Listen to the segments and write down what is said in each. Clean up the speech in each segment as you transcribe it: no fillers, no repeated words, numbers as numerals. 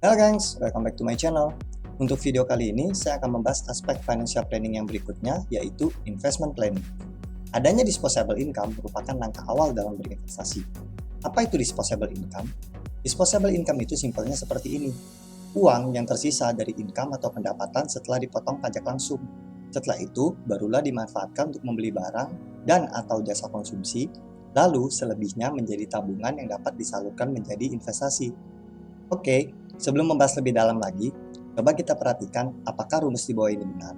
Halo gengs, welcome back to my channel. Untuk video kali ini, saya akan membahas aspek financial planning yang berikutnya, yaitu investment planning. Adanya disposable income merupakan langkah awal dalam berinvestasi. Apa itu disposable income? Disposable income itu simpelnya seperti ini. Uang yang tersisa dari income atau pendapatan setelah dipotong pajak langsung. Setelah itu, barulah dimanfaatkan untuk membeli barang dan atau jasa konsumsi, lalu selebihnya menjadi tabungan yang dapat disalurkan menjadi investasi. Oke, sebelum membahas lebih dalam lagi, coba kita perhatikan apakah rumus di bawah ini benar.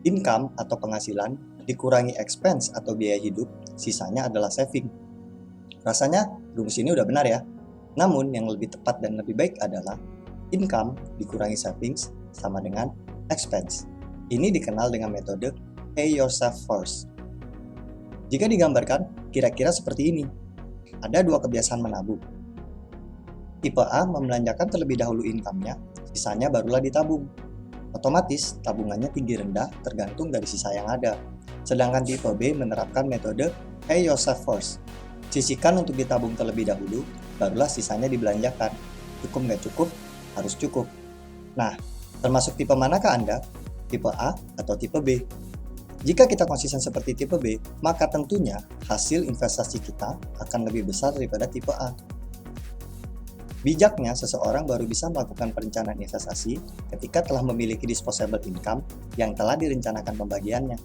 Income atau penghasilan dikurangi expense atau biaya hidup, sisanya adalah saving. Rasanya rumus ini udah benar ya. Namun yang lebih tepat dan lebih baik adalah income dikurangi savings sama dengan expense. Ini dikenal dengan metode pay yourself first. Jika digambarkan, kira-kira seperti ini. Ada dua kebiasaan menabung. Tipe A membelanjakan terlebih dahulu income-nya, sisanya barulah ditabung. Otomatis, tabungannya tinggi rendah tergantung dari sisa yang ada. Sedangkan tipe B menerapkan metode pay yourself first. Sisihkan untuk ditabung terlebih dahulu, barulah sisanya dibelanjakan. Cukup nggak cukup, harus cukup. Nah, termasuk tipe manakah Anda? Tipe A atau tipe B? Jika kita konsisten seperti tipe B, maka tentunya hasil investasi kita akan lebih besar daripada tipe A. Bijaknya, seseorang baru bisa melakukan perencanaan investasi ketika telah memiliki disposable income yang telah direncanakan pembagiannya.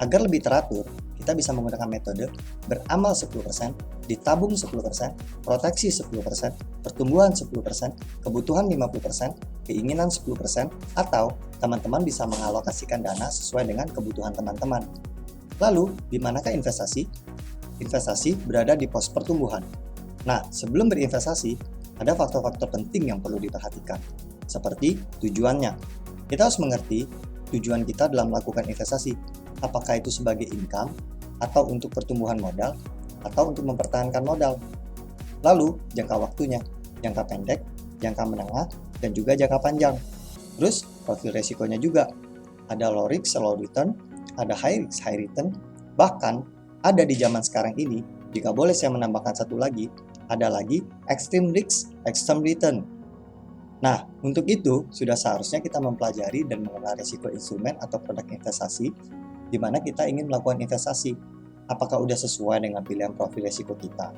Agar lebih teratur, kita bisa menggunakan metode beramal 10%, ditabung 10%, proteksi 10%, pertumbuhan 10%, kebutuhan 50%, keinginan 10%, atau teman-teman bisa mengalokasikan dana sesuai dengan kebutuhan teman-teman. Lalu, di manakah investasi? Investasi berada di pos pertumbuhan. Nah, sebelum berinvestasi, ada faktor-faktor penting yang perlu diperhatikan, seperti tujuannya. Kita harus mengerti tujuan kita dalam melakukan investasi, apakah itu sebagai income, atau untuk pertumbuhan modal, atau untuk mempertahankan modal. Lalu, jangka waktunya, jangka pendek, jangka menengah, dan juga jangka panjang. Terus, profil resikonya juga. Ada low risk, low return, ada high risk, high return, bahkan ada di zaman sekarang ini, jika boleh saya menambahkan satu lagi, ada lagi extreme risk, extreme return. Nah, untuk itu sudah seharusnya kita mempelajari dan mengenal risiko instrumen atau produk investasi di mana kita ingin melakukan investasi. Apakah sudah sesuai dengan pilihan profil risiko kita?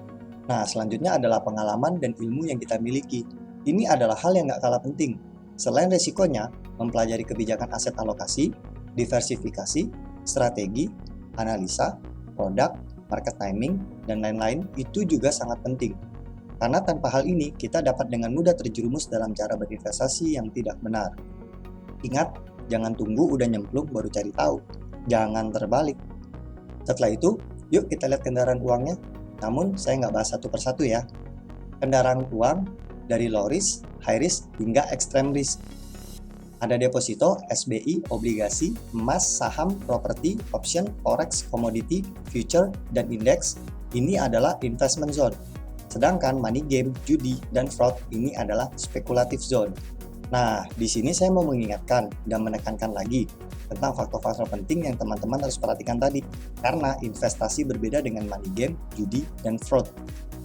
Nah, selanjutnya adalah pengalaman dan ilmu yang kita miliki. Ini adalah hal yang nggak kalah penting. Selain risikonya, mempelajari kebijakan aset alokasi, diversifikasi, strategi, analisa, produk, market timing, dan lain-lain itu juga sangat penting. Karena tanpa hal ini, kita dapat dengan mudah terjerumus dalam cara berinvestasi yang tidak benar. Ingat, jangan tunggu udah nyemplung baru cari tahu. Jangan terbalik. Setelah itu, yuk kita lihat kendaraan uangnya. Namun, saya nggak bahas satu persatu ya. Kendaraan uang dari low risk, high risk, hingga extreme risk. Ada deposito, SBI, obligasi, emas, saham, properti, option, forex, komoditi, future, dan indeks. Ini adalah investment zone. Sedangkan money game, judi, dan fraud ini adalah speculative zone. Nah, di sini saya mau mengingatkan dan menekankan lagi tentang faktor-faktor penting yang teman-teman harus perhatikan tadi. Karena investasi berbeda dengan money game, judi, dan fraud.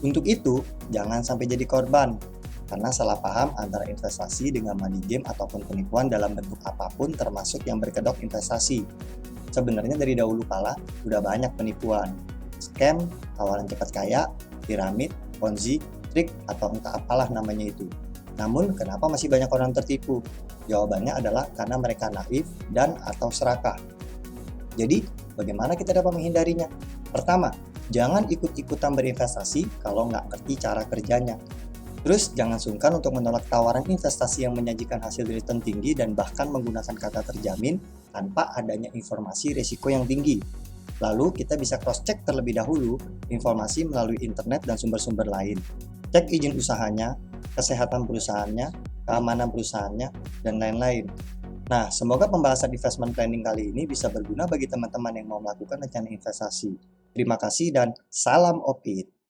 Untuk itu, jangan sampai jadi korban. Karena salah paham antara investasi dengan money game ataupun penipuan dalam bentuk apapun termasuk yang berkedok investasi. Sebenarnya dari dahulu kala udah banyak penipuan, scam, tawaran cepat kaya, piramid, ponzi, trik, atau entah apalah namanya itu. Namun kenapa masih banyak orang tertipu? Jawabannya adalah karena mereka naif dan atau serakah. Jadi bagaimana kita dapat menghindarinya? Pertama, jangan ikut-ikutan berinvestasi kalau nggak ngerti cara kerjanya. Terus jangan sungkan untuk menolak tawaran investasi yang menyajikan hasil return tinggi dan bahkan menggunakan kata terjamin tanpa adanya informasi risiko yang tinggi. Lalu kita bisa cross-check terlebih dahulu informasi melalui internet dan sumber-sumber lain. Cek izin usahanya, kesehatan perusahaannya, keamanan perusahaannya, dan lain-lain. Nah, semoga pembahasan investment planning kali ini bisa berguna bagi teman-teman yang mau melakukan rencana investasi. Terima kasih dan salam OPIT.